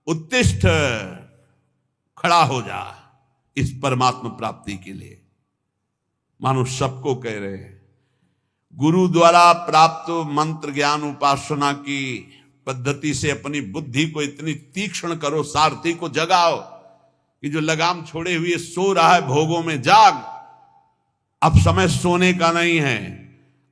उत्तिष्ठ, खड़ा हो जा इस परमात्मा प्राप्ति के लिए। मानो सबको कह रहे हैं, गुरु द्वारा प्राप्त मंत्र ज्ञान उपासना की पद्धति से अपनी बुद्धि को इतनी तीक्ष्ण करो, सारथी को जगाओ कि जो लगाम छोड़े हुए सो रहा है भोगों में, जाग, अब समय सोने का नहीं है,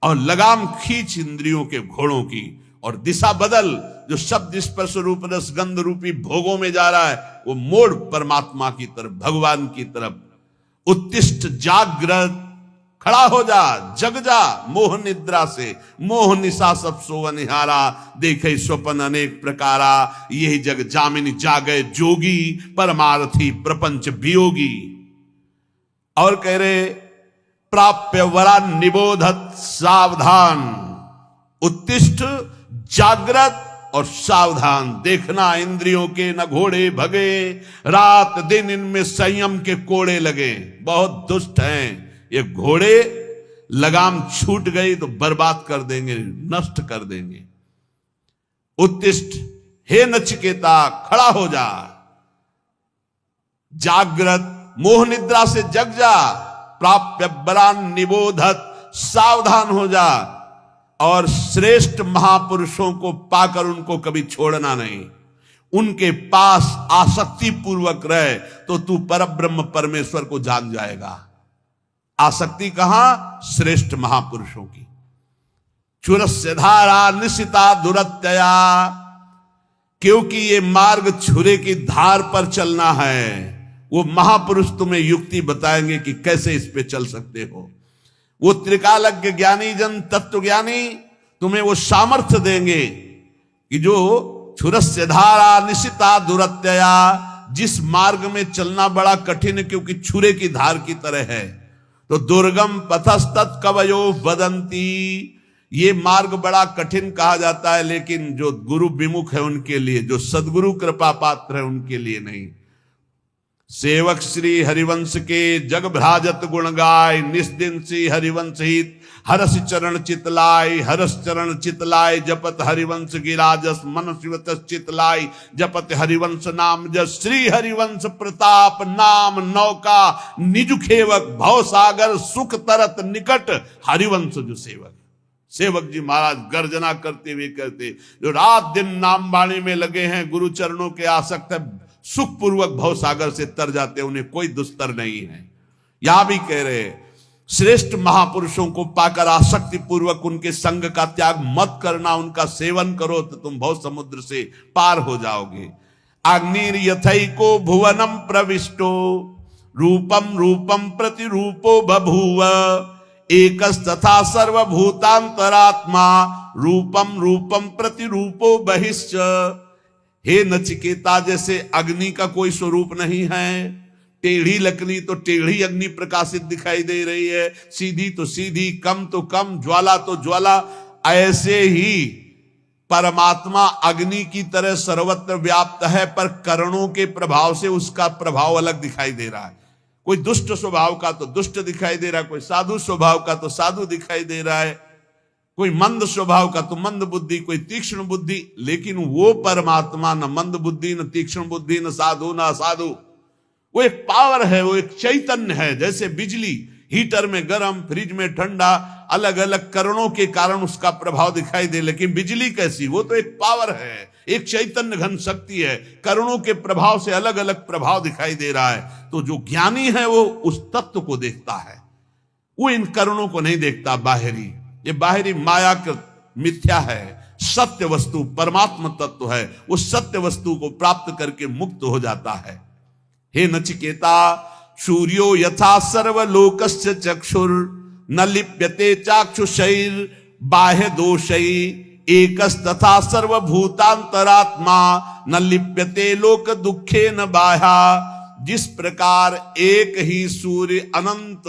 और लगाम खींच इंद्रियों के घोड़ों की, और दिशा बदल, जो शब्द स्पर्श रूप रस गंध रूपी भोगों में जा रहा है वो मोड़ परमात्मा की तरफ, भगवान की तरफ। उत्तिष्ठ, जागृत, खड़ा हो जा, जग जा मोह निद्रा से, मोह निशा सब सोव निहारा, देखे स्वपन अनेक प्रकारा, यही जग जामिनी जागे जोगी, परमार्थी प्रपंच वियोगी। और कह रहे, प्राप्य वरा निबोधत सावधान, उत्तिष्ठ, जागृत और सावधान, देखना इंद्रियों के न घोड़े भगे, रात दिन इनमें संयम के कोड़े लगे। बहुत दुष्ट हैं ये घोड़े, लगाम छूट गई तो बर्बाद कर देंगे, नष्ट कर देंगे। उत्तिष्ठ, हे नचिकेता खड़ा हो जा, जागृत, मोह निद्रा से जग जा, प्राप्य बरान निबोधत, सावधान हो जा, और श्रेष्ठ महापुरुषों को पाकर उनको कभी छोड़ना नहीं, उनके पास आसक्ति पूर्वक रहे तो तू परब्रह्म परमेश्वर को जान जाएगा। आसक्ति कहां? श्रेष्ठ महापुरुषों की। चुरस्य धारा निशिता दुरत्यया, क्योंकि ये मार्ग छुरे की धार पर चलना है। वो महापुरुष तुम्हें युक्ति बताएंगे कि कैसे इस पे चल सकते हो। वो त्रिकालज्ञ ज्ञानी जन तत्व ज्ञानी तुम्हें वो सामर्थ्य देंगे कि जो छुरस्य धारा निशिता दुरत्यया, जिस मार्ग में चलना बड़ा कठिन है क्योंकि छुरे की धार की तरह है, तो दुर्गम पथस्तत् कवयो वदंती, ये मार्ग बड़ा कठिन कहा जाता है, लेकिन जो गुरु विमुख है उनके लिए, जो सदगुरु कृपा पात्र है उनके लिए नहीं। सेवक श्री हरिवंश के जग भ्राजत गुण गाय, निस्दिन सी हरिवंश हित, हरस चरण चितलाय, हरस चरण चितलाय, जपत हरिवंश गिराजस, मन शिवत चितलाय, जपत हरिवंश नाम जस, श्री हरिवंश प्रताप नाम नौका, निज खेवक भव सागर, सुख तरत निकट, हरिवंश जो सेवक। सेवक जी महाराज गर्जना करते हुए कहते, जो रात दिन नाम बाणी में लगे हैं, गुरु चरणों के आसक्त है, सुखपूर्वक भव सागर से तर जाते, उन्हें कोई दुस्तर नहीं है। यहां भी कह रहे, श्रेष्ठ महापुरुषों को पाकर आसक्ति पूर्वक उनके संग का त्याग मत करना, उनका सेवन करो तो तुम भव समुद्र से पार हो जाओगे। अग्निर यथैको भुवनम प्रविष्टो, रूपम रूपम प्रतिरूपो बभूव, एकस्तथा सर्वभूतांतरात्मा, रूपम रूपम प्रतिरूपो बहिश्च। हे नचिकेता, जैसे अग्नि का कोई स्वरूप नहीं है, टेढ़ी लकड़ी तो टेढ़ी अग्नि प्रकाशित दिखाई दे रही है, सीधी तो सीधी, कम तो कम, ज्वाला तो ज्वाला, ऐसे ही परमात्मा अग्नि की तरह सर्वत्र व्याप्त है, पर करणों के प्रभाव से उसका प्रभाव अलग दिखाई दे रहा है। कोई दुष्ट स्वभाव का तो दुष्ट दिखाई दे रहा है, कोई साधु स्वभाव का तो साधु दिखाई दे रहा है, कोई मंद स्वभाव का तो मंद बुद्धि, कोई तीक्ष्ण बुद्धि, लेकिन वो परमात्मा न मंद बुद्धि, न तीक्ष्ण बुद्धि, न साधु न असाधु, वो एक पावर है, वो एक चैतन्य है। जैसे बिजली हीटर में गर्म, फ्रिज में ठंडा, अलग अलग करणों के कारण उसका प्रभाव दिखाई दे, लेकिन बिजली कैसी? वो तो एक पावर है, एक चैतन्य घन शक्ति है, करणों के प्रभाव से अलग अलग प्रभाव दिखाई दे रहा है। तो जो ज्ञानी है वो उस तत्व को देखता है, वो इन करणों को नहीं देखता बाहरी। ये बाहरी मायाकृत मिथ्या है, सत्य वस्तु परमात्मा तत्व है, उस सत्य वस्तु को प्राप्त करके मुक्त हो जाता है। हे नचिकेता, सूर्यो यथा सर्वलोकस्य चक्षुर, न लिप्यते चाक्षुषैर बाह्य दोषै, एकस्तथा सर्वभूतांतरात्मा, न लिप्यते लोक दुखे न बाह्या। जिस प्रकार एक ही सूर्य अनंत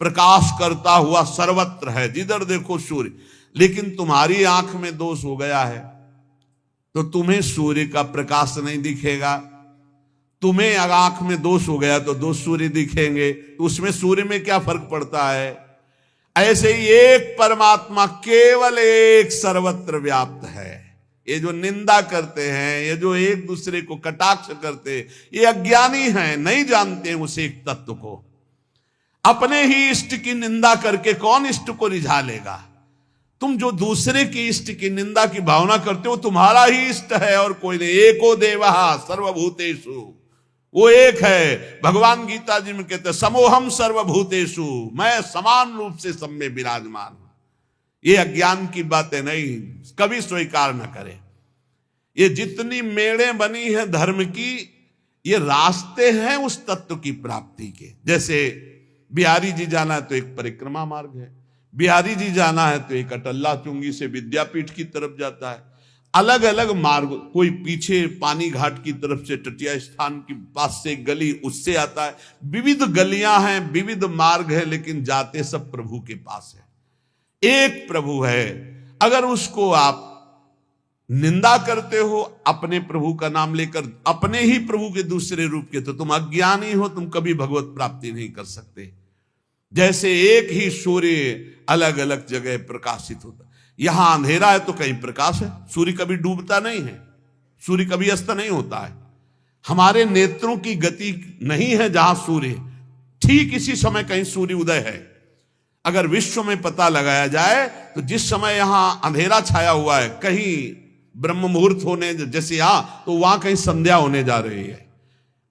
प्रकाश करता हुआ सर्वत्र है, जिधर देखो सूर्य, लेकिन तुम्हारी आंख में दोष हो गया है तो तुम्हें सूर्य का प्रकाश नहीं दिखेगा। तुम्हें अगर आंख में दोष हो गया तो दो सूर्य दिखेंगे, तो उसमें सूर्य में क्या फर्क पड़ता है? ऐसे ही एक परमात्मा केवल एक सर्वत्र व्याप्त है, ये जो निंदा करते हैं, ये जो एक दूसरे को कटाक्ष करते हैं, ये अज्ञानी हैं, नहीं जानते हैं उस एक तत्व को। अपने ही इष्ट की निंदा करके कौन इष्ट को रिझा लेगा? तुम जो दूसरे की इष्ट की निंदा की भावना करते हो, तुम्हारा ही इष्ट है और कोई नहीं। एको देवः सर्वभूतेषु, वो एक है। भगवान गीता जी में कहते हैं समोहम सर्वभूतेषु, मैं समान रूप से सब में विराजमान हूं। ये अज्ञान की बातें नहीं, कभी स्वीकार न करें। ये जितनी मेड़ें बनी हैं धर्म की, ये रास्ते हैं उस तत्व की प्राप्ति के। जैसे बिहारी जी जाना है तो एक परिक्रमा मार्ग है, बिहारी जी जाना है तो एक अटल्ला चुंगी से विद्यापीठ की तरफ जाता है। अलग अलग मार्ग, कोई पीछे पानी घाट की तरफ से तटीय स्थान के पास से गली उससे आता है। विविध गलियां हैं, विविध मार्ग है, लेकिन जाते सब प्रभु के पास है। एक प्रभु है। अगर उसको आप निंदा करते हो अपने प्रभु का नाम लेकर, अपने ही प्रभु के दूसरे रूप के, तो तुम अज्ञानी हो, तुम कभी भगवत प्राप्ति नहीं कर सकते। जैसे एक ही सूर्य अलग अलग जगह प्रकाशित होता, यहां अंधेरा है तो कहीं प्रकाश है। सूर्य कभी डूबता नहीं है, सूर्य कभी अस्त नहीं होता है। हमारे नेत्रों की गति नहीं है जहां सूर्य, ठीक इसी समय कहीं सूर्य उदय है। अगर विश्व में पता लगाया जाए तो जिस समय यहां अंधेरा छाया हुआ है, कहीं ब्रह्म मुहूर्त होने जैसे यहां, तो वहां कहीं संध्या होने जा रही है,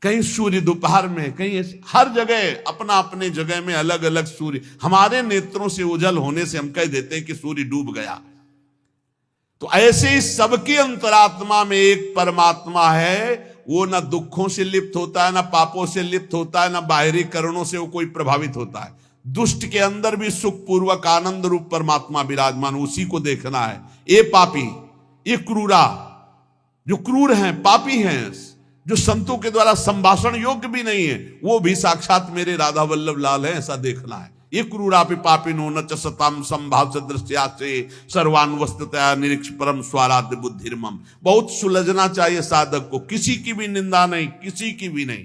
कहीं सूर्य दोपहर में, कहीं हर जगह अपना अपने जगह में अलग अलग सूर्य। हमारे नेत्रों से उजल होने से हम कह देते हैं कि सूर्य डूब गया। तो ऐसे ही सबकी अंतरात्मा में एक परमात्मा है। वो ना दुखों से लिप्त होता है, ना पापों से लिप्त होता है, ना बाहरी करणों से वो कोई प्रभावित होता है। दुष्ट के अंदर भी सुख पूर्वक आनंद रूप परमात्मा विराजमान, उसी को देखना है। ये पापी, ये क्रूरा, जो क्रूर हैं, पापी हैं, जो संतों के द्वारा संभाषण योग्य भी नहीं है, वो भी साक्षात मेरे राधा वल्लभ लाल है, ऐसा देखना है। ये क्रूरापि पापिनो न च सताम संभाव दृष्टिया से सर्वान वस्तुतया निरीक्ष परम स्वाराध्य बुद्धिर्मम। बहुत सुलझना चाहिए साधक को, किसी की भी निंदा नहीं, किसी की भी नहीं,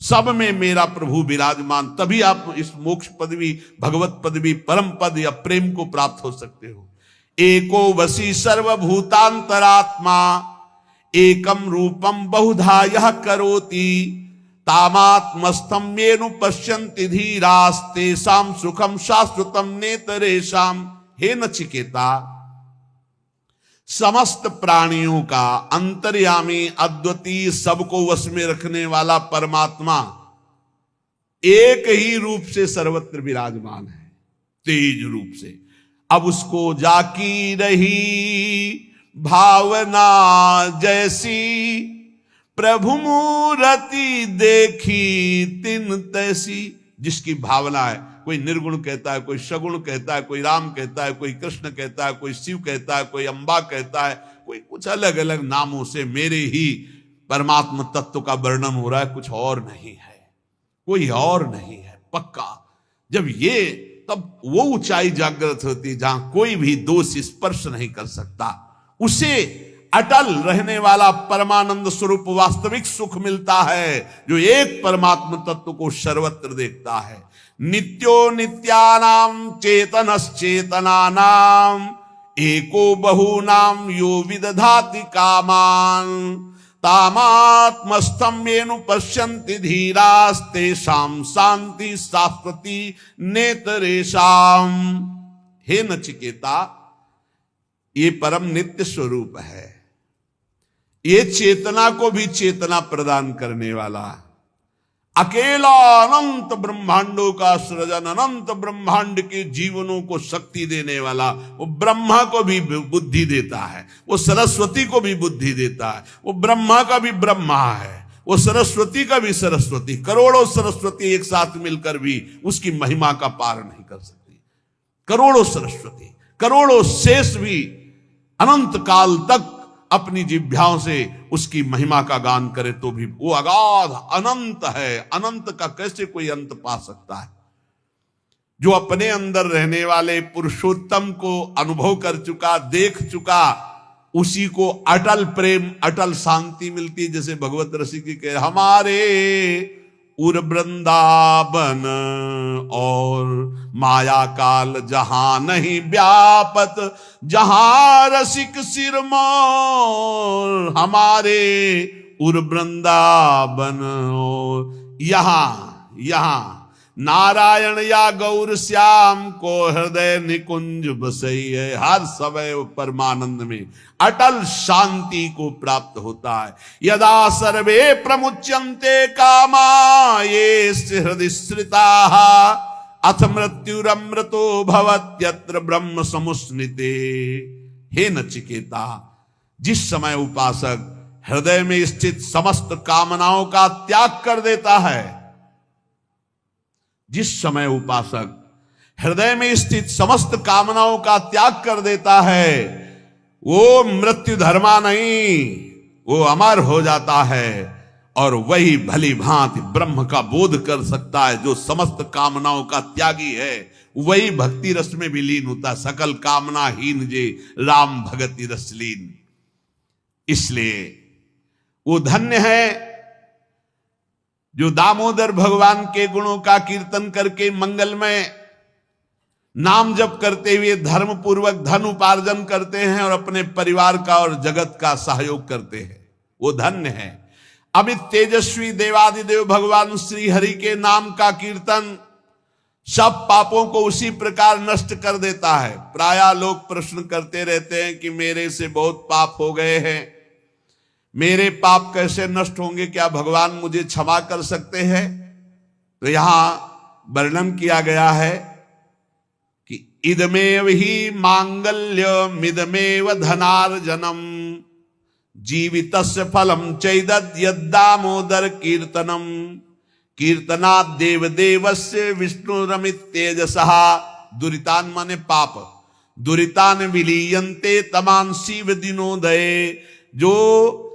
सब में मेरा प्रभु विराजमान। तभी आप इस मोक्ष पदवी, भगवत पदवी, परम पद या प्रेम को प्राप्त हो सकते हो। एको वसी सर्वभूतांतरात्मा एकम रूपम बहुधा यह करोति तामात्मस्थम येनु पश्यन्ति धीरास्तेषां सुखम शाश्वतम नेतरेषां। हे नचिकेता, समस्त प्राणियों का अंतर्यामी, अद्वितीय, सबको वश में रखने वाला परमात्मा एक ही रूप से सर्वत्र विराजमान है, तेज रूप से। अब उसको जाकी रही भावना जैसी, प्रभु मूर्ति देखी तिन तैसी। जिसकी भावना है, कोई निर्गुण कहता है, कोई सगुण कहता है, कोई राम कहता है, कोई कृष्ण कहता है, कोई शिव कहता है, कोई अंबा कहता है, कोई कुछ अलग अलग नामों से मेरे ही परमात्मा तत्व का वर्णन हो रहा है, कुछ और नहीं है, कोई और नहीं है, पक्का। जब ये, तब वो ऊंचाई जागृत होती है जहां कोई भी दोष स्पर्श नहीं कर सकता। उसे अटल रहने वाला परमानंद स्वरूप वास्तविक सुख मिलता है, जो एक परमात्मा तत्व को सर्वत्र देखता है। नित्यो नित्यानाम चेतनश्चेतनानाम एको बहूनाम यो विदधाति कामान तामात्मस्थं येनु पश्यन्ति धीरास्तेषां शांति शाश्वती नेतरेषां। हे नचिकेता, ये परम नित्य स्वरूप है, ये चेतना को भी चेतना प्रदान करने वाला, अकेला अनंत ब्रह्मांडों का सृजन, अनंत ब्रह्मांड के जीवनों को शक्ति देने वाला, वो ब्रह्मा को भी बुद्धि देता है, वो सरस्वती को भी बुद्धि देता है, वो ब्रह्मा का भी ब्रह्मा है, वो सरस्वती का भी सरस्वती। करोड़ों सरस्वती एक साथ मिलकर भी उसकी महिमा का पार नहीं कर सकती। करोड़ों सरस्वती, करोड़ों शेष भी अनंत काल तक अपनी जिह्वाओं से उसकी महिमा का गान करे तो भी वो अगाध अनंत है। अनंत का कैसे कोई अंत पा सकता है? जो अपने अंदर रहने वाले पुरुषोत्तम को अनुभव कर चुका, देख चुका, उसी को अटल प्रेम, अटल शांति मिलती। जैसे भगवत रसिक कह, हमारे उर वृंदावन और माया काल जहां नहीं व्यापत, जहां रसिक सिरमौर हमारे उर वृंदावन और यहां नारायण या गौर श्याम को हृदय निकुंज बसैये। हर समय परमानंद में अटल शांति को प्राप्त होता है। यदा सर्वे प्रमुच्यन्ते कामा ये हृदय श्रिताः अथ मृत्युरमृतो भवत्यत्र ब्रह्म समुस्निते। हे नचिकेता, जिस समय उपासक हृदय में स्थित समस्त कामनाओं का त्याग कर देता है, जिस समय उपासक हृदय में स्थित समस्त कामनाओं का त्याग कर देता है, वो मृत्यु धर्मा नहीं, वो अमर हो जाता है और वही भली भांति ब्रह्म का बोध कर सकता है। जो समस्त कामनाओं का त्यागी है वही भक्ति रस में विलीन होता। सकल कामना हीन जे राम भगति रस लीन। इसलिए वो धन्य है जो दामोदर भगवान के गुणों का कीर्तन करके मंगलमय नाम जप करते हुए धर्म पूर्वक धन उपार्जन करते हैं और अपने परिवार का और जगत का सहयोग करते हैं। वो धन्य है। अमित तेजस्वी देवादिदेव भगवान श्री हरि के नाम का कीर्तन सब पापों को उसी प्रकार नष्ट कर देता है। प्रायः लोग प्रश्न करते रहते हैं कि मेरे से बहुत पाप हो गए हैं, मेरे पाप कैसे नष्ट होंगे, क्या भगवान मुझे क्षमा कर सकते हैं? तो यहां वर्णन किया गया है कि इदमेव ही मांगल्यमिदमेव धनार्जनम जीवितस्य फलम चैदद् यद्दामोदर कीर्तनम कीर्तनात् देवदेवस्य विष्णुरमित तेजसः। दुरितान माने पाप, दुरितान विलीयन्ते तमान शिव दिनोदये। जो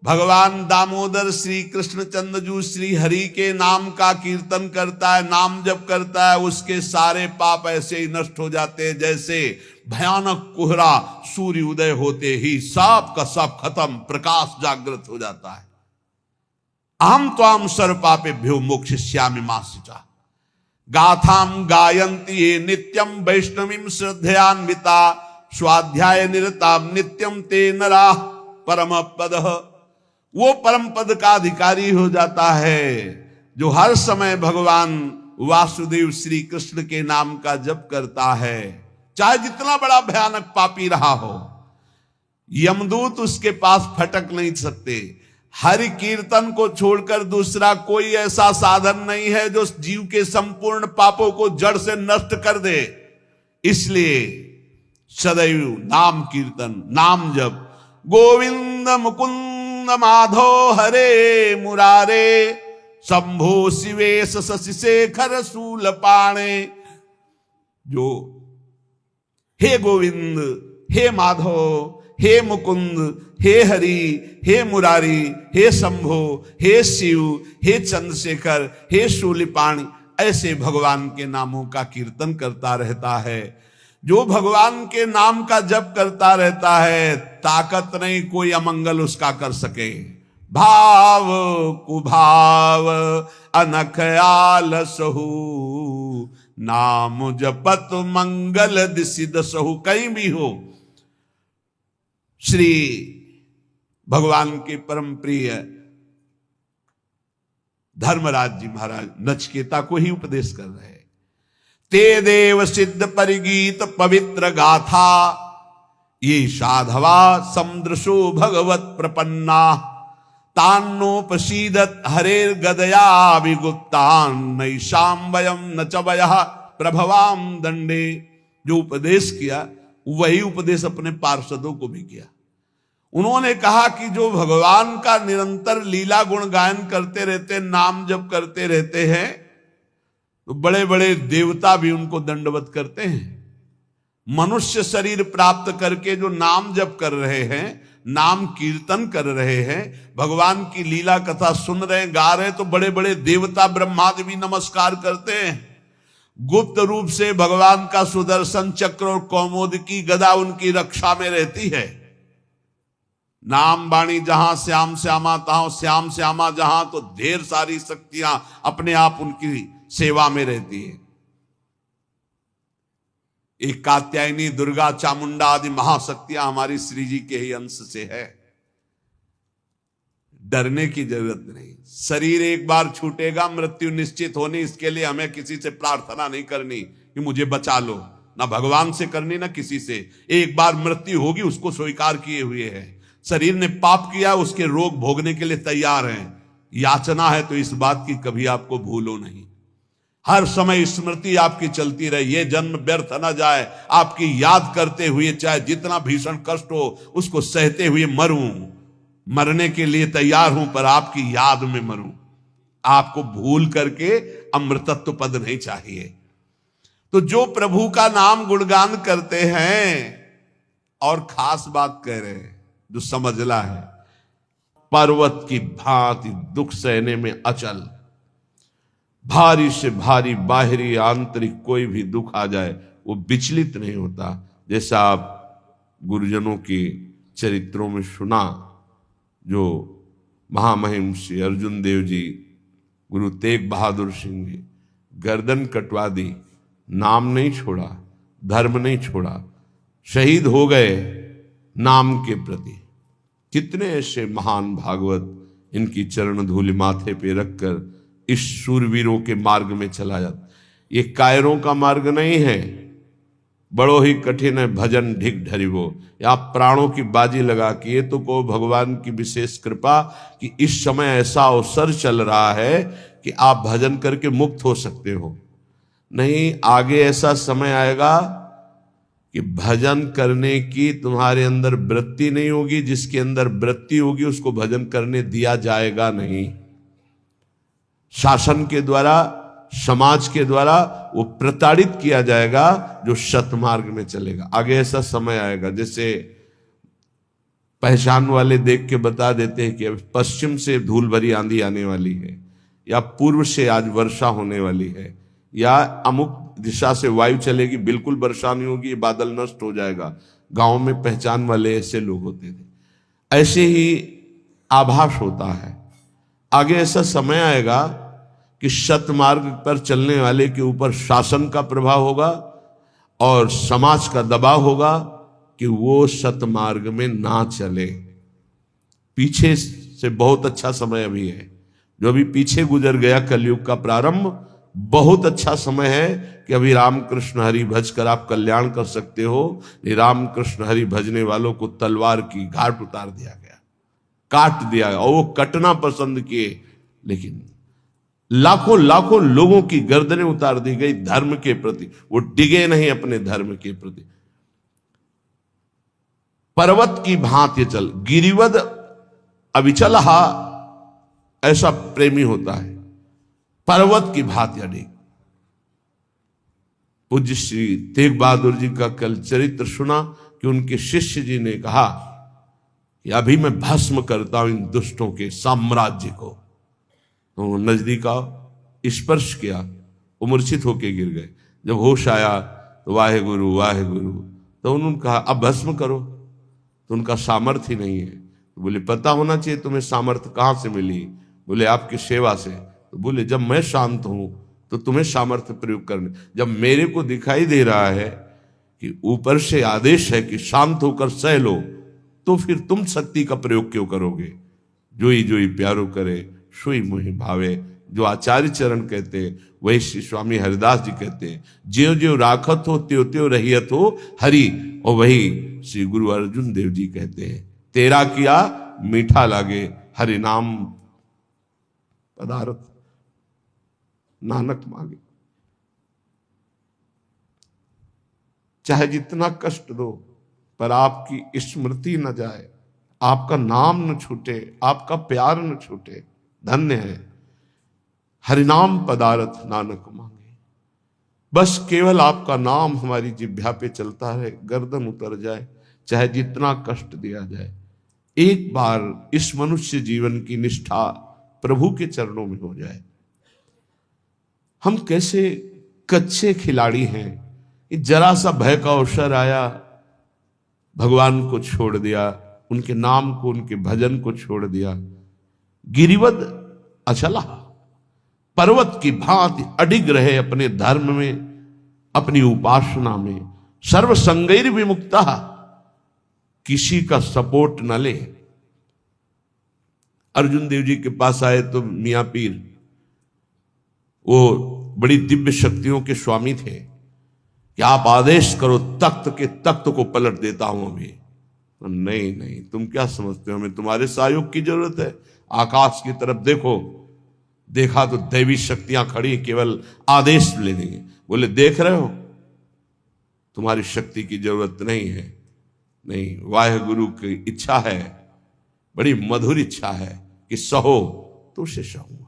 भगवान दामोदर श्री कृष्ण चंद्रजू श्री हरि के नाम का कीर्तन करता है, नाम जप करता है, उसके सारे पाप ऐसे ही नष्ट हो जाते हैं जैसे भयानक कोहरा सूर्य उदय होते ही सब का सब खत्म, प्रकाश जागृत हो जाता है। अहम त्वाम सर्व पापेभ्यो मोक्षयिष्यामि मा शुचा। गाथाम गायन्ति ये नित्यम वैष्णवीं श्रद्धयान्विता स्वाध्याय निरताम नित्यम ते नरा परम पदः। वो परम पद का अधिकारी हो जाता है जो हर समय भगवान वासुदेव श्री कृष्ण के नाम का जप करता है। चाहे जितना बड़ा भयानक पापी रहा हो, यमदूत उसके पास फटक नहीं सकते। हरि कीर्तन को छोड़कर दूसरा कोई ऐसा साधन नहीं है जो जीव के संपूर्ण पापों को जड़ से नष्ट कर दे। इसलिए सदैव नाम कीर्तन, नाम जप। गोविंद मुकुंद माधो हरे मुरारे शंभो शिवेश शशि शेखर शूल पाणे। जो हे गोविंद, हे माधो, हे मुकुंद, हे हरि, हे मुरारी, हे शंभो, हे शिव, हे चंद्रशेखर, हे शूलिपाणी, ऐसे भगवान के नामों का कीर्तन करता रहता है। जो भगवान के नाम का जप करता रहता है, ताकत नहीं कोई अमंगल उसका कर सके। भाव कुभाव अनख आलसहु नाम जपत मंगल दिसि दसहु। कहीं भी हो, श्री भगवान के परम प्रिय धर्मराज जी महाराज नचिकेता को ही उपदेश कर रहे हैं। ते देव सिद्ध परिगीत पवित्र गाथा ये साधवा समदृशो भगवत प्रपन्ना तान्नोपसीदत हरेर गदया विगुप्तान नैषाम वयम न च वयः प्रभवाम दंडे। जो उपदेश किया वही उपदेश अपने पार्षदों को भी किया। उन्होंने कहा कि जो भगवान का निरंतर लीला गुण गायन करते रहते, नाम जप करते रहते हैं, तो बड़े बड़े देवता भी उनको दंडवत करते हैं। मनुष्य शरीर प्राप्त करके जो नाम जप कर रहे हैं, नाम कीर्तन कर रहे हैं, भगवान की लीला कथा सुन रहे, गा रहे, तो बड़े बड़े देवता ब्रह्मादि भी नमस्कार करते हैं। गुप्त रूप से भगवान का सुदर्शन चक्र और कौमोद की गदा उनकी रक्षा में रहती है। नाम वाणी जहां श्याम श्यामा तहां श्याम श्यामा जहां, तो ढेर सारी शक्तियां अपने आप उनकी सेवा में रहती है। एक कात्यायनी, दुर्गा, चामुंडा आदि महाशक्तियां हमारी श्री जी के ही अंश से है। डरने की जरूरत नहीं। शरीर एक बार छूटेगा, मृत्यु निश्चित होनी, इसके लिए हमें किसी से प्रार्थना नहीं करनी कि मुझे बचा लो, ना भगवान से करनी ना किसी से। एक बार मृत्यु होगी, उसको स्वीकार किए हुए है। शरीर ने पाप किया, उसके रोग भोगने के लिए तैयार हैं। याचना है तो इस बात की कभी आपको भूलो नहीं। हर समय स्मृति आपकी चलती रहे, ये जन्म व्यर्थ न जाए, आपकी याद करते हुए, चाहे जितना भीषण कष्ट हो उसको सहते हुए मरूं। मरने के लिए तैयार हूं, पर आपकी याद में मरूं। आपको भूल करके अमृतत्व पद नहीं चाहिए। तो जो प्रभु का नाम गुणगान करते हैं, और खास बात कह रहे हैं जो समझला है, पर्वत की भांति दुख सहने में अचल। भारी से भारी बाहरी आंतरिक कोई भी दुख आ जाए वो विचलित नहीं होता। जैसा आप गुरुजनों के चरित्रों में सुना, जो महामहिम श्री अर्जुन देव जी, गुरु तेग बहादुर सिंह जी, गर्दन कटवा दी, नाम नहीं छोड़ा, धर्म नहीं छोड़ा, शहीद हो गए नाम के प्रति। कितने ऐसे महान भागवत इनकी चरण धूलि माथे पे रखकर इस शूरवीरों के मार्ग में चला जाता। ये कायरों का मार्ग नहीं है, बड़ो ही कठिन है भजन ढिक ढरिवो। या प्राणों की बाजी लगा के ये तो को भगवान की विशेष कृपा कि इस समय ऐसा अवसर चल रहा है कि आप भजन करके मुक्त हो सकते हो। नहीं, आगे ऐसा समय आएगा कि भजन करने की तुम्हारे अंदर वृत्ति नहीं होगी। जिसके अंदर वृत्ति होगी उसको भजन करने दिया जाएगा नहीं। शासन के द्वारा, समाज के द्वारा वो प्रताड़ित किया जाएगा जो सतमार्ग में चलेगा। आगे ऐसा समय आएगा, जैसे पहचान वाले देख के बता देते हैं कि पश्चिम से धूल भरी आंधी आने वाली है, या पूर्व से आज वर्षा होने वाली है, या अमुक दिशा से वायु चलेगी, बिल्कुल वर्षा नहीं होगी, ये बादल नष्ट हो जाएगा। गांव में पहचान वाले ऐसे लोग होते थे। ऐसे ही आभास होता है। आगे ऐसा समय आएगा कि सतमार्ग पर चलने वाले के ऊपर शासन का प्रभाव होगा और समाज का दबाव होगा कि वो सतमार्ग में ना चले। पीछे से बहुत अच्छा समय अभी है, जो अभी पीछे गुजर गया कलयुग का प्रारंभ, बहुत अच्छा समय है कि अभी रामकृष्ण हरि भज कर आप कल्याण कर सकते हो। रामकृष्ण हरि भजने वालों को तलवार की घाट उतार दिया गया, काट दिया गया, और वो कटना पसंद किए, लेकिन लाखों लाखों लोगों की गर्दनें उतार दी गई धर्म के प्रति। वो डिगे नहीं अपने धर्म के प्रति। पर्वत की भांति चल, गिरिवद अविचल, ऐसा प्रेमी होता है। पर्वत की भांति अनेक। पूज्य श्री तेग बहादुर जी का कल चरित्र सुना कि उनके शिष्य जी ने कहा कि अभी मैं भस्म करता हूं इन दुष्टों के साम्राज्य को। तो नजदीक आओ, स्पर्श किया, वो मूर्छित होके गिर गए। जब होश आया तो वाहे गुरु वाहे गुरु। तो उन्होंने कहा अब भस्म करो, तो उनका सामर्थ्य ही नहीं है। तो बोले पता होना चाहिए तुम्हें सामर्थ्य कहाँ से मिली। बोले आपकी सेवा से। तो बोले जब मैं शांत हूं तो तुम्हें सामर्थ्य प्रयोग करने, जब मेरे को दिखाई दे रहा है कि ऊपर से आदेश है कि शांत होकर सह लो, तो फिर तुम शक्ति का प्रयोग क्यों करोगे। जोई जोई प्यारो करे सोई मोहि भावे, जो आचार्य चरण कहते हैं वही श्री स्वामी हरिदास जी कहते हैं। ज्यो ज्यो राखत हो त्यों त्यों रहियत हो हरि, और वही श्री गुरु अर्जुन देव जी कहते हैं तेरा किया मीठा लागे हरि नाम पदार्थ नानक मांगे। चाहे जितना कष्ट दो, पर आपकी स्मृति न जाए, आपका नाम न छूटे, आपका प्यार न छूटे। धन्य है हरिनाम पदार्थ नानक मांगे। बस केवल आपका नाम हमारी जिह्वा पे चलता रहे, गर्दन उतर जाए, चाहे जितना कष्ट दिया जाए। एक बार इस मनुष्य जीवन की निष्ठा प्रभु के चरणों में हो जाए। हम कैसे कच्चे खिलाड़ी हैं कि जरा सा भय का अवसर आया, भगवान को छोड़ दिया, उनके नाम को, उनके भजन को छोड़ दिया। गिरिवद अचला, पर्वत की भांति अडिग रहे अपने धर्म में, अपनी उपासना में। सर्व संगैर विमुक्ता, किसी का सपोर्ट न ले। अर्जुन देव जी के पास आए तो मियां पीर, वो बड़ी दिव्य शक्तियों के स्वामी थे, कि आप आदेश करो, तख्त के तख्त को पलट देता हूं अभी। नहीं नहीं, तुम क्या समझते हो, हमें तुम्हारे सहयोग की जरूरत है। आकाश की तरफ देखो, देखा तो दैवी शक्तियां खड़ी, केवल आदेश ले देंगे। बोले देख रहे हो, तुम्हारी शक्ति की जरूरत नहीं है। नहीं, वाहेगुरु की इच्छा है, बड़ी मधुर इच्छा है कि सहो तो उसे सहूंगा।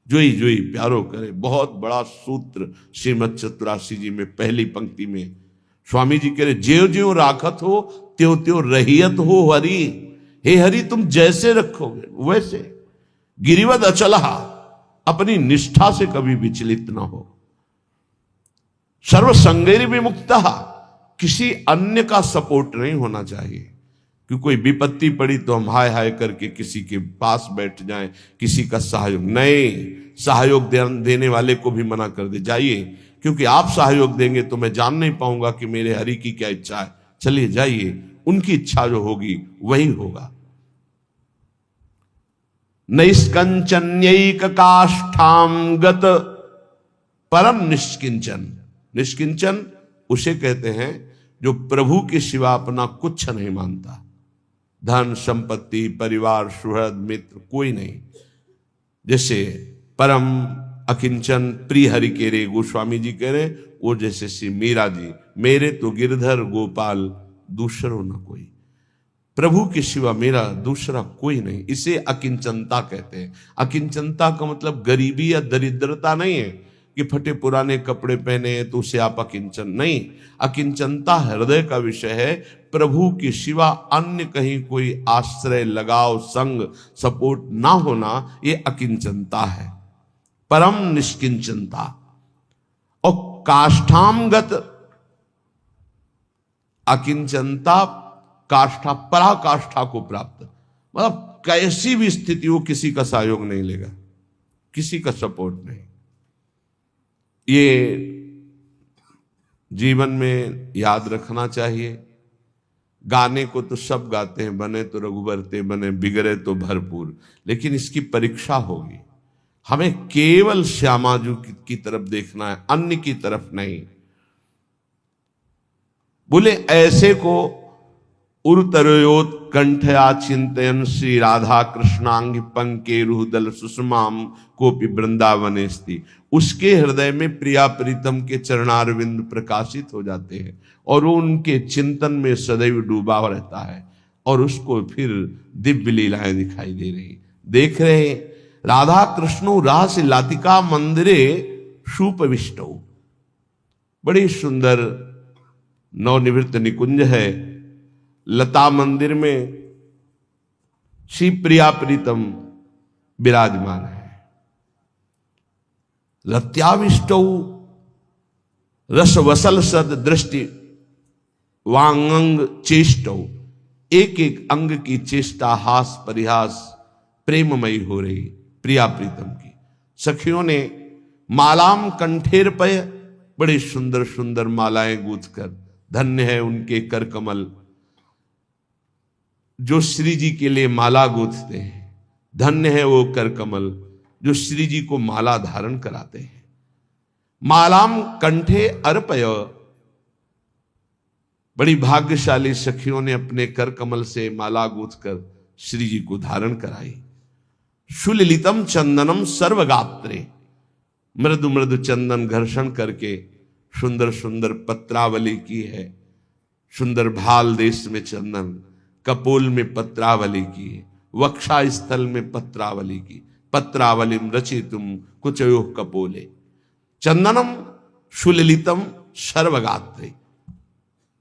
जोई जोई प्यारो करे, बहुत बड़ा सूत्र श्रीमद चतुरासी जी में पहली पंक्ति में स्वामी जी कह रहे, ज्यो ज्यो राखत हो त्यों त्यों रहियत हो हरि। हे हरि, तुम जैसे रखोगे वैसे। गिरिवद अचला, अपनी निष्ठा से कभी विचलित ना हो। सर्व संगैर विमुक्ता, किसी अन्य का सपोर्ट नहीं होना चाहिए। कि कोई विपत्ति पड़ी तो हम हाय हाय करके किसी के पास बैठ जाएं, किसी का सहयोग नहीं। सहयोग देने वाले को भी मना कर दे, जाइए, क्योंकि आप सहयोग देंगे तो मैं जान नहीं पाऊंगा कि मेरे हरि की क्या इच्छा है। चलिए जाइए, उनकी इच्छा जो होगी वही होगा। नैष्कंचन्यैक काष्ठाम गत परम निष्किंचन। निष्किंचन उसे कहते हैं जो प्रभु के सिवा अपना कुछ नहीं मानता। धन संपत्ति, परिवार, सुहृद, मित्र कोई नहीं। जैसे परम अकिंचन प्रिय हरि के रे, गोस्वामी जी कह रहे, वो जैसे श्री मीरा जी, मेरे तो गिरधर गोपाल दूसरो न कोई। प्रभु के सिवा मेरा दूसरा कोई नहीं, इसे अकिंचनता कहते हैं। अकिंचनता का मतलब गरीबी या दरिद्रता नहीं है कि फटे पुराने कपड़े पहने हैं तो उसे आप अकिंचन नहीं। अकिंचनता हृदय का विषय है। प्रभु के सिवा अन्य कहीं कोई आश्रय, लगाव, संग, सपोर्ट ना होना, ये अकिंचनता है। परम निष्किंचनता। और काष्ठामगत, अकिंचनता काष्ठा, पराकाष्ठा को प्राप्त, मतलब कैसी भी स्थिति हो किसी का सहयोग नहीं लेगा, किसी का सपोर्ट नहीं। ये जीवन में याद रखना चाहिए। गाने को तो सब गाते हैं, बने तो रघुबर ते बने, बिगड़े तो भरपूर, लेकिन इसकी परीक्षा होगी। हमें केवल श्यामाजू की तरफ देखना है, अन्य की तरफ नहीं। बोले ऐसे को उर्तरयोत कंठया चिंतयन श्री राधा कृष्णांग पंके रुहदल सुषमाम कोपि वृंदावन स्थिति। उसके हृदय में प्रिया प्रीतम के चरणारविंद प्रकाशित हो जाते हैं और वो उनके चिंतन में सदैव डूबा रहता है, और उसको फिर दिव्य लीलाएं दिखाई दे रही। देख रहे राधा कृष्णो रास लातिका मंदिरे सुपविष्टौ। बड़ी सुंदर नवनिवृत्त निकुंज है। लता मंदिर में श्री प्रिया प्रीतम विराजमान है। लत्याविष्टौ रसवसल सद दृष्टि वांगंग चेष्टौ। एक एक अंग की चेष्टा, हास परिहास प्रेममयी हो रही प्रिया प्रीतम की। सखियों ने मालाम कंठेर पे, बड़ी सुंदर सुंदर मालाएं गूंथ कर, धन्य है उनके कर कमल जो श्री जी के लिए माला गूंथते हैं। धन्य है वो कर कमल जो श्री जी को माला धारण कराते हैं। मालाम कंठे अर्पय, बड़ी भाग्यशाली सखियों ने अपने कर कमल से माला गूंथकर श्री जी को धारण कराई। सुललितम चंदनम सर्वगात्रे, मृदु मृदु चंदन घर्षण करके सुंदर सुंदर पत्रावली की है। सुंदर भाल देश में चंदन, कपोल में पत्रावली की है, वक्षा स्थल में पत्रावली की। पत्रावलिम रचितुम कुचयो कपोले, चंदनम सुललितम सर्वगात्रे।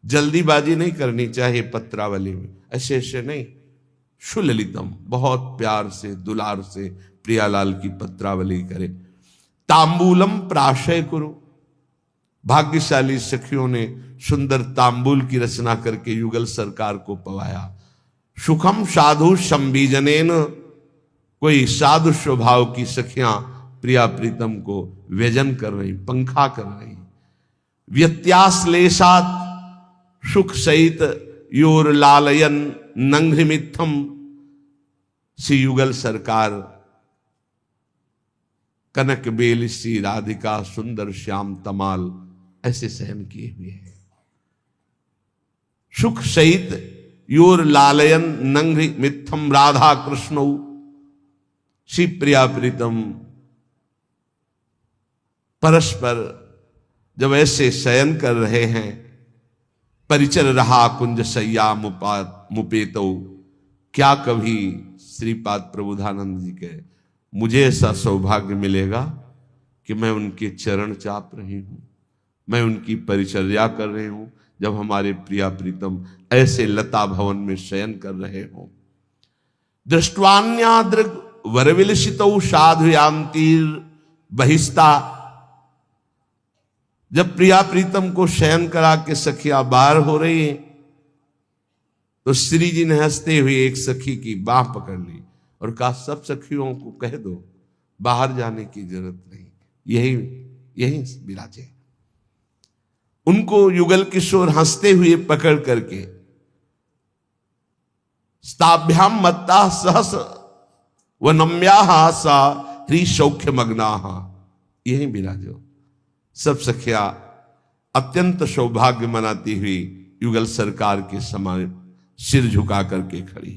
जल्दीबाजी नहीं करनी चाहिए पत्रावली में, ऐसे ऐसे नहीं। सुललितम, बहुत प्यार से दुलार से प्रियालाल की पत्रावली करे। तांबूलम प्राशय कुरु, भाग्यशाली सखियों ने सुंदर तांबूल की रचना करके युगल सरकार को पवाया। सुखम साधु संबीजनेन, कोई साधु स्वभाव की सखियां प्रिया प्रीतम को व्यजन कर रही, पंखा कर रही। व्यत्याश्लेषात सुख सहित योर लालयन नंघ्रिमित्थम। श्री युगल सरकार कनक बेल श्री राधिका सुंदर श्याम तमाल ऐसे सहन किए हुए हैं। सुख सहित योर लालयन नंघ्रि मित्थम राधा कृष्ण। श्री प्रिया प्रीतम परस्पर जब ऐसे शयन कर रहे हैं, परिचर रहा कुंज सैया मुपेतो। क्या कभी श्रीपाद प्रबुधानंद जी के मुझे ऐसा सौभाग्य मिलेगा कि मैं उनके चरण चाप रही हूं, मैं उनकी परिचर्या कर रही हूं, जब हमारे प्रिया प्रीतम ऐसे लता भवन में शयन कर रहे हो। दृष्टवान्यादृग वरविलसितौ साधुयांतीर बहिस्ता। जब प्रिया प्रीतम को शयन करा के सखियां बाहर हो रही है, तो श्री जी ने हंसते हुए एक सखी की बाह पकड़ ली और कहा, सब सखियों को कह दो बाहर जाने की जरूरत नहीं, यही विराजे। उनको युगल किशोर हंसते हुए पकड़ करके स्ताभ्याम मत्ता सहस व नम्या सा ह्री सौख्य मग्ना, यही विराजो। सब सखिया अत्यंत सौभाग्य मनाती हुई युगल सरकार के समान सिर झुका करके खड़ी।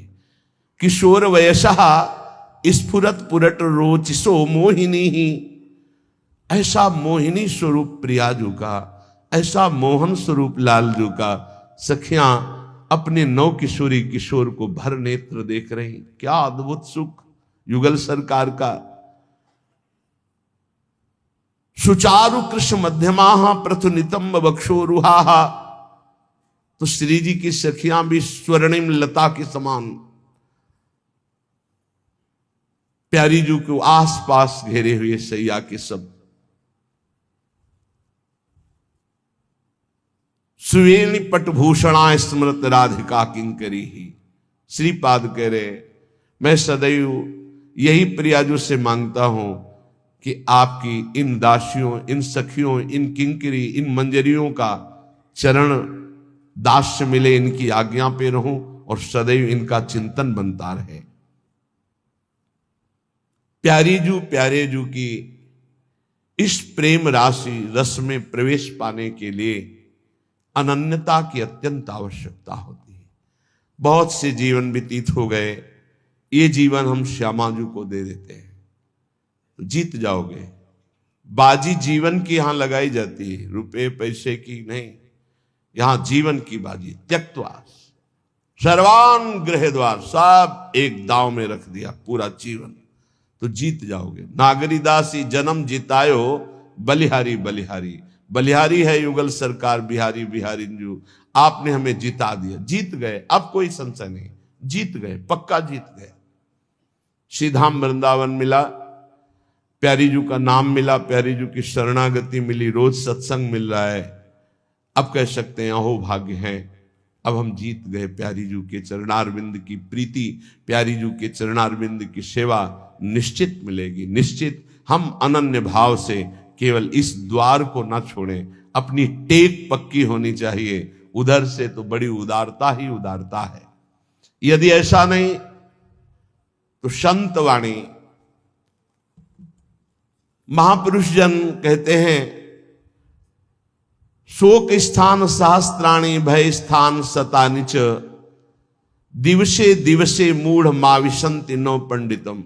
किशोर वयसा स्फुरत पुरट रोचिसो मोहिनी ही। ऐसा मोहिनी स्वरूप प्रियाजू का, ऐसा मोहन स्वरूप लालजू का सखियां अपने नौ किशोरी किशोर को भर नेत्र देख रही। क्या अद्भुत सुख युगल सरकार का। सुचारु कृष्ण मध्यमा प्रथुनितम बक्षोरुहा। तो श्री जी की सखियां भी स्वर्णिम लता के समान प्यारी जू को आसपास घेरे हुए सैया के सब। सुवेणी पटभूषणा स्मृत राधिका किंकरी ही। श्रीपाद कह रहे, मैं सदैव यही प्रियाजू से मांगता हूं कि आपकी इन दासियों, इन सखियों, इन किंकरी, इन मंजरियों का चरण दास्य मिले, इनकी आज्ञा पे रहूं और सदैव इनका चिंतन बनता रहे। प्यारे जू की इस प्रेम राशि रस में प्रवेश पाने के लिए अनन्यता की अत्यंत आवश्यकता होती है। बहुत से जीवन व्यतीत हो गए, ये जीवन हम श्यामाजू को दे देते हैं तो जीत जाओगे। बाजी जीवन की यहां लगाई जाती है, रुपए पैसे की नहीं, यहां जीवन की बाजी। त्यक्त्वा सर्वान गृह द्वार, सब एक दांव में रख दिया पूरा जीवन, तो जीत जाओगे। नागरीदासी जन्म जितायो बलिहारी बलिहारी। बलिहारी है युगल सरकार, बिहारी बिहारी जू, आपने हमें जिता दिया, जीत गए, अब कोई संशय नहीं, जीत गए, पक्का जीत गए। श्रीधाम वृंदावन मिला, प्यारी जू का नाम मिला, प्यारी जू की शरणागति मिली, रोज सत्संग मिल रहा है। अब कह सकते हैं अहो भाग्य है, अब हम जीत गए। प्यारी जू के चरणारविंद की प्रीति, प्यारी जू के चरणारविंद की सेवा निश्चित मिलेगी, निश्चित। हम अनन्य भाव से केवल इस द्वार को ना छोड़ें, अपनी टेक पक्की होनी चाहिए। उधर से तो बड़ी उदारता ही उदारता है। यदि ऐसा नहीं तो संत वाणी, महापुरुष जन कहते हैं, शोक स्थान सहस्त्राणी भय स्थान शतानि च, दिवसे दिवसे मूढ़ माविशंति नो पंडितम।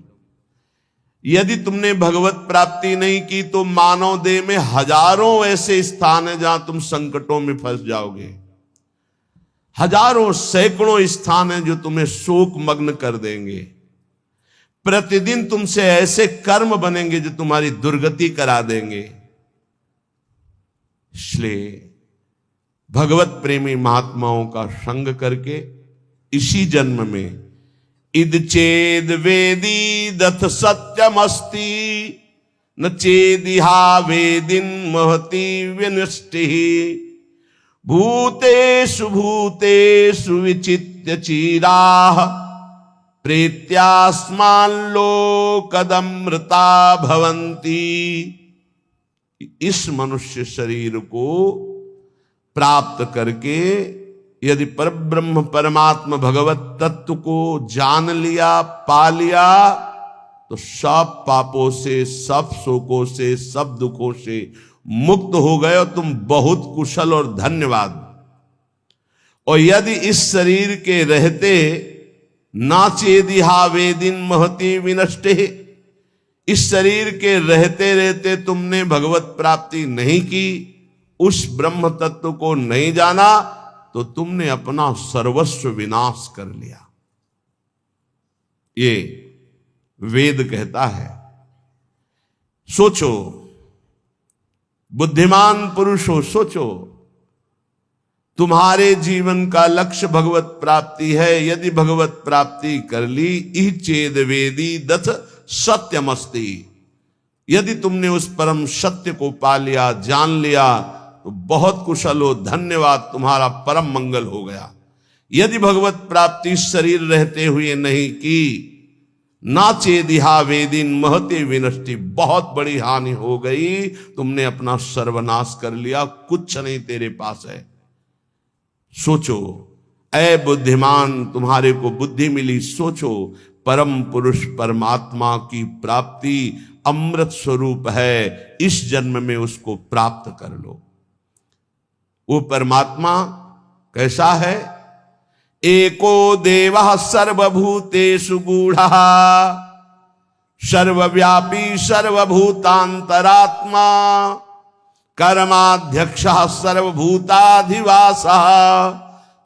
यदि तुमने भगवत प्राप्ति नहीं की तो मानव देह में हजारों ऐसे स्थान है जहां तुम संकटों में फंस जाओगे। हजारों सैकड़ों स्थान है जो तुम्हें शोक मग्न कर देंगे। प्रतिदिन तुमसे ऐसे कर्म बनेंगे जो तुम्हारी दुर्गति करा देंगे। इसलिए भगवत प्रेमी महात्माओं का संग करके इसी जन्म में इद चेद वेदी दथ सत्यमस्ति न चेदिहा वेदिन महति विनष्टि भूतेषु भूतेषु विचित्र निश्चित्य चीराः प्रेत्यास्मान् लोकदमृता भवन्ति। इस मनुष्य शरीर को प्राप्त करके यदि परब्रह्म परमात्मा भगवत तत्व को जान लिया, पा लिया, तो सब पापों से, सब शोकों से, सब दुखों से मुक्त हो गए और तुम बहुत कुशल और धन्यवाद। और यदि इस शरीर के रहते नाचेदिहा वेदिन महति विनष्टे, इस शरीर के रहते रहते तुमने भगवत प्राप्ति नहीं की, उस ब्रह्म तत्व को नहीं जाना, तो तुमने अपना सर्वस्व विनाश कर लिया। ये वेद कहता है। सोचो, बुद्धिमान पुरुष हो, सोचो, तुम्हारे जीवन का लक्ष्य भगवत प्राप्ति है। यदि भगवत प्राप्ति कर ली, ई चेद वेदी दथ सत्यमस्ति, यदि तुमने उस परम सत्य को पा लिया, जान लिया, तो बहुत कुशल हो, धन्यवाद, तुम्हारा परम मंगल हो गया। यदि भगवत प्राप्ति शरीर रहते हुए नहीं की, नाचेदिहा वेदिन महते विनष्टि, बहुत बड़ी हानि हो गई, तुमने अपना सर्वनाश कर लिया, कुछ नहीं तेरे पास है। सोचो, ऐ बुद्धिमान, तुम्हारे को बुद्धि मिली, सोचो, परम पुरुष परमात्मा की प्राप्ति अमृत स्वरूप है, इस जन्म में उसको प्राप्त कर लो। वो परमात्मा कैसा है? एको देवः सर्वभूतेषु गूढ़ः सर्वव्यापी सर्वभूतांतरात्मा कर्माध्यक्षः सर्वभूताधिवासः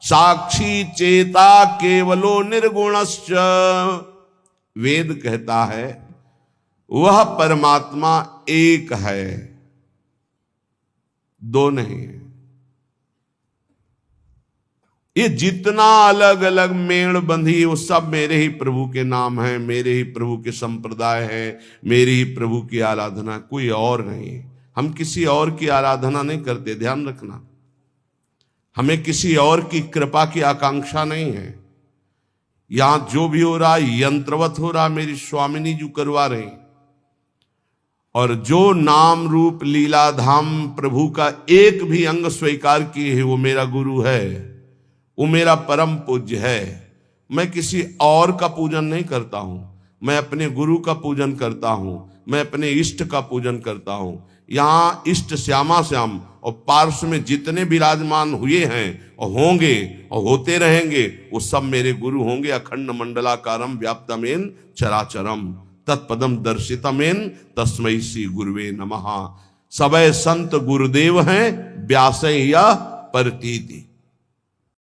साक्षी चेता केवलो निर्गुणश्च। वेद कहता है वह परमात्मा एक है, दो नहीं है। ये जितना अलग अलग मेड़ बंधी, वो सब मेरे ही प्रभु के नाम है, मेरे ही प्रभु के संप्रदाय है, मेरे ही प्रभु की आराधना, कोई और नहीं। हम किसी और की आराधना नहीं करते, ध्यान रखना। हमें किसी और की कृपा की आकांक्षा नहीं है। यहां जो भी हो रहा यंत्रवत हो रहा, मेरी स्वामिनी जी करवा रही। और जो नाम रूप लीला धाम प्रभु का एक भी अंग स्वीकार किए है, वो मेरा गुरु है, वो मेरा परम पूज्य है। मैं किसी और का पूजन नहीं करता हूं, मैं अपने गुरु का पूजन करता हूं, मैं अपने इष्ट का पूजन करता हूं। यहां इष्ट श्यामा श्याम और पार्श्व में जितने विराजमान हुए हैं और होंगे और होते रहेंगे, वो सब मेरे गुरु होंगे। अखंड मंडलाकारम व्याप्तमेन चराचरम तत्पदम दर्शितमेन तस्मै श्री गुरुवे नमः। सबे संत गुरुदेव हैं, व्यास या परतीति।